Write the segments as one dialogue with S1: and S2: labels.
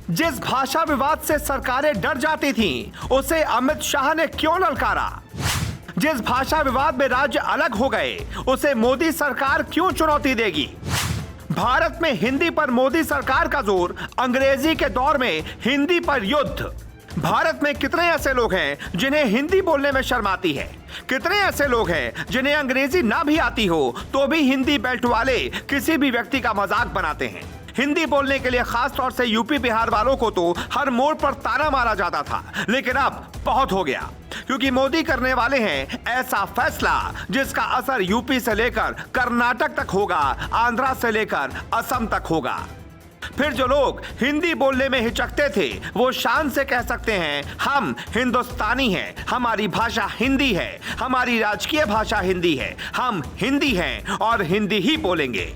S1: जिस भाषा विवाद से सरकारें डर जाती थीं, उसे अमित शाह ने क्यों ललकारा? जिस भाषा विवाद में राज्य अलग हो गए, उसे मोदी सरकार क्यों चुनौती देगी? भारत में हिंदी पर मोदी सरकार का जोर, अंग्रेजी के दौर में हिंदी पर युद्ध। भारत में कितने ऐसे लोग हैं जिन्हें हिंदी बोलने में शर्म आती है? कितने ऐसे लोग हैं जिन्हें अंग्रेजी ना भी आती हो तो भी हिंदी बेल्ट वाले किसी भी व्यक्ति का मजाक बनाते हैं? हिंदी बोलने के लिए खास तौर से यूपी बिहार वालों को तो हर मोड़ पर ताना मारा जाता था, लेकिन अब बहुत हो गया, क्योंकि मोदी करने वाले हैं ऐसा फैसला जिसका असर यूपी से लेकर कर्नाटक तक होगा, आंध्रा से लेकर असम तक होगा। फिर जो लोग हिंदी बोलने में हिचकते थे, वो शान से कह सकते हैं, हम हिंदुस्तानी हैं, हमारी भाषा हिंदी है, हमारी राजकीय भाषा हिंदी है, हम हिंदी हैं और हिंदी ही बोलेंगे।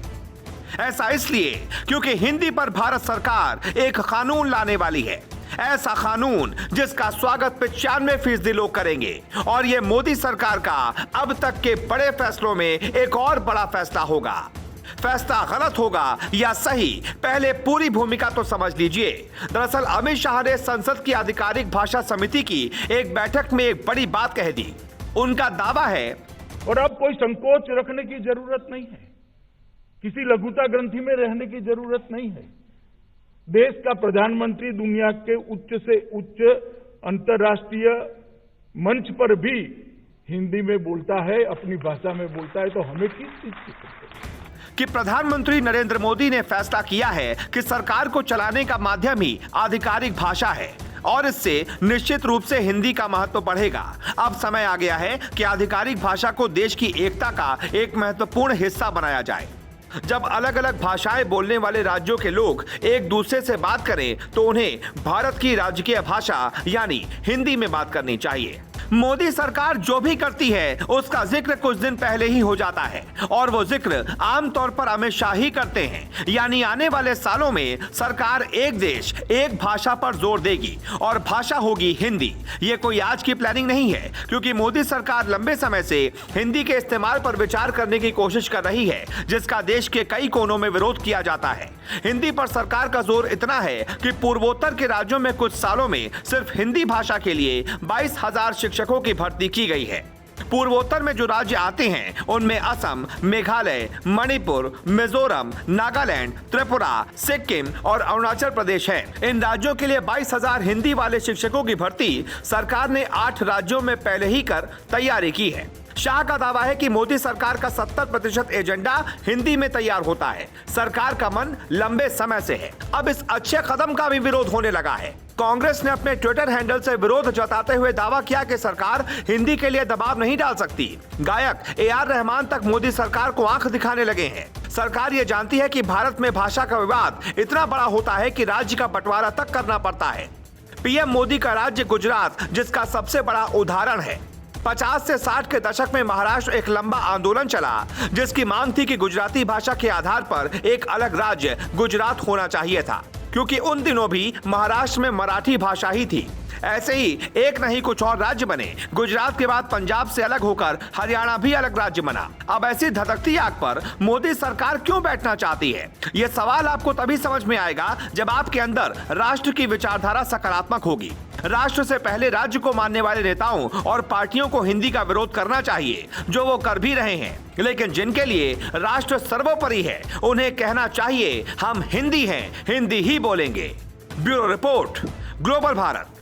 S1: ऐसा इसलिए क्योंकि हिंदी पर भारत सरकार एक कानून लाने वाली है, ऐसा कानून जिसका स्वागत 95% लोग करेंगे, और ये मोदी सरकार का अब तक के बड़े फैसलों में एक और बड़ा फैसला होगा। फैसला गलत होगा या सही, पहले पूरी भूमिका तो समझ लीजिए। दरअसल अमित शाह ने संसद की आधिकारिक भाषा समिति की एक बैठक में एक बड़ी बात कह दी। उनका दावा है,
S2: और अब कोई संकोच रखने की जरूरत नहीं है, किसी लघुता ग्रंथि में रहने की जरूरत नहीं है। देश का प्रधानमंत्री दुनिया के उच्च से उच्च अंतर्राष्ट्रीय मंच पर भी हिंदी में बोलता है, अपनी भाषा में बोलता है, तो हमें किस चीज की जरूरत है?
S1: कि प्रधानमंत्री नरेंद्र मोदी ने फैसला किया है कि सरकार को चलाने का माध्यम ही आधिकारिक भाषा है और इससे निश्चित रूप से हिंदी का महत्व बढ़ेगा। अब समय आ गया है कि आधिकारिक भाषा को देश की एकता का एक महत्वपूर्ण हिस्सा बनाया जाए। जब अलग अलग भाषाएं बोलने वाले राज्यों के लोग एक दूसरे से बात करें तो उन्हें भारत की राजकीय भाषा यानी हिंदी में बात करनी चाहिए। मोदी सरकार जो भी करती है उसका जिक्र कुछ दिन पहले ही हो जाता है, और वो जिक्र आमतौर पर अमित शाह ही करते हैं। यानी आने वाले सालों में सरकार एक देश एक भाषा पर जोर देगी और भाषा होगी हिंदी। ये कोई आज की प्लानिंग नहीं है, क्योंकि मोदी सरकार लंबे समय से हिंदी के इस्तेमाल पर विचार करने की कोशिश कर रही है, जिसका देश के कई कोनों में विरोध किया जाता है। हिंदी पर सरकार का जोर इतना है कि पूर्वोत्तर के राज्यों में कुछ सालों में सिर्फ हिंदी भाषा के लिए 22,000 शिक्षकों की भर्ती की गई है। पूर्वोत्तर में जो राज्य आते हैं उनमें असम, मेघालय, मणिपुर, मिजोरम, नागालैंड, त्रिपुरा, सिक्किम और अरुणाचल प्रदेश है। इन राज्यों के लिए 22,000 हिंदी वाले शिक्षकों की भर्ती सरकार ने 8 राज्यों में पहले ही कर तैयारी की है। शाह का दावा है कि मोदी सरकार का 70% एजेंडा हिंदी में तैयार होता है। सरकार का मन लंबे समय से है, अब इस अच्छे कदम का भी विरोध होने लगा है। कांग्रेस ने अपने ट्विटर हैंडल से विरोध जताते हुए दावा किया कि सरकार हिंदी के लिए दबाव नहीं डाल सकती। गायक AR रहमान तक मोदी सरकार को आंख दिखाने लगे हैं। सरकार ये जानती है कि भारत में भाषा का विवाद इतना बड़ा होता है कि राज्य का बंटवारा तक करना पड़ता है। पीएम मोदी का राज्य गुजरात जिसका सबसे बड़ा उदाहरण है। 50 से 60 के दशक में महाराष्ट्र एक लंबा आंदोलन चला, जिसकी मांग थी कि गुजराती भाषा के आधार पर एक अलग राज्य गुजरात होना चाहिए था, क्योंकि उन दिनों भी महाराष्ट्र में मराठी भाषा ही थी। ऐसे ही एक नहीं कुछ और राज्य बने। गुजरात के बाद पंजाब से अलग होकर हरियाणा भी अलग राज्य बना। अब ऐसी धधकती आग पर मोदी सरकार क्यों बैठना चाहती है? यह सवाल आपको तभी समझ में आएगा जब आपके अंदर राष्ट्र की विचारधारा सकारात्मक होगी। राष्ट्र से पहले राज्य को मानने वाले नेताओं और पार्टियों को हिंदी का विरोध करना चाहिए, जो वो कर भी रहे हैं। लेकिन जिनके लिए राष्ट्र सर्वोपरि है, उन्हें कहना चाहिए, हम हिंदी हैं, हिंदी ही बोलेंगे। Bureau report, global Bharat.